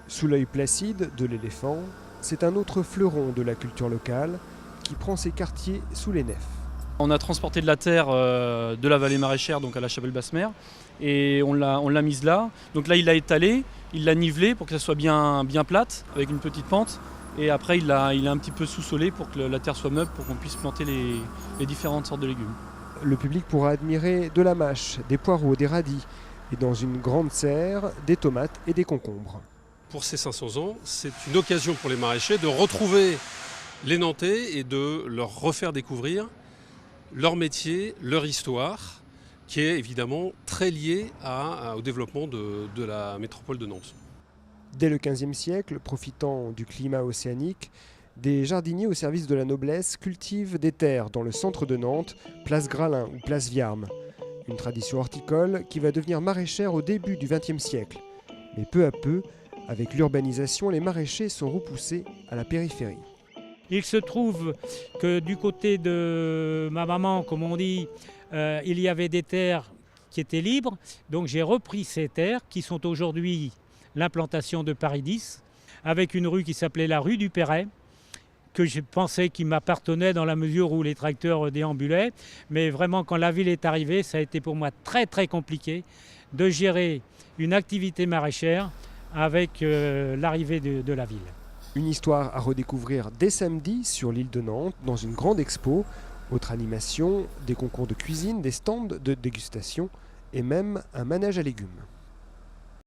Sous l'œil placide de l'éléphant, c'est un autre fleuron de la culture locale qui prend ses quartiers sous les nefs. On a transporté de la terre de la vallée maraîchère, donc à la Chapelle-Basse-Mer, et on l'a mise là. Donc là, il l'a étalée, il l'a nivelée pour que ça soit bien plate, avec une petite pente. Et après, il l'a un petit peu sous-solé pour que la terre soit meuble, pour qu'on puisse planter les différentes sortes de légumes. Le public pourra admirer de la mâche, des poireaux, des radis, et dans une grande serre, des tomates et des concombres. Pour ces 500 ans, c'est une occasion pour les maraîchers de retrouver les Nantais et de leur refaire découvrir leur métier, leur histoire, qui est évidemment très liée au développement de la métropole de Nantes. Dès le XVe siècle, profitant du climat océanique, des jardiniers au service de la noblesse cultivent des terres dans le centre de Nantes, place Gralin ou place Viarme. Une tradition horticole qui va devenir maraîchère au début du XXe siècle. Mais peu à peu, avec l'urbanisation, les maraîchers sont repoussés à la périphérie. Il se trouve que du côté de ma maman, comme on dit, il y avait des terres qui étaient libres. Donc j'ai repris ces terres qui sont aujourd'hui l'implantation de Paris 10, avec une rue qui s'appelait la rue du Perret, que je pensais qu'il m'appartenait dans la mesure où les tracteurs déambulaient. Mais vraiment, quand la ville est arrivée, ça a été pour moi très très compliqué de gérer une activité maraîchère avec l'arrivée de la ville. Une histoire à redécouvrir dès samedi sur l'île de Nantes dans une grande expo. Autre animation, des concours de cuisine, des stands de dégustation et même un manège à légumes.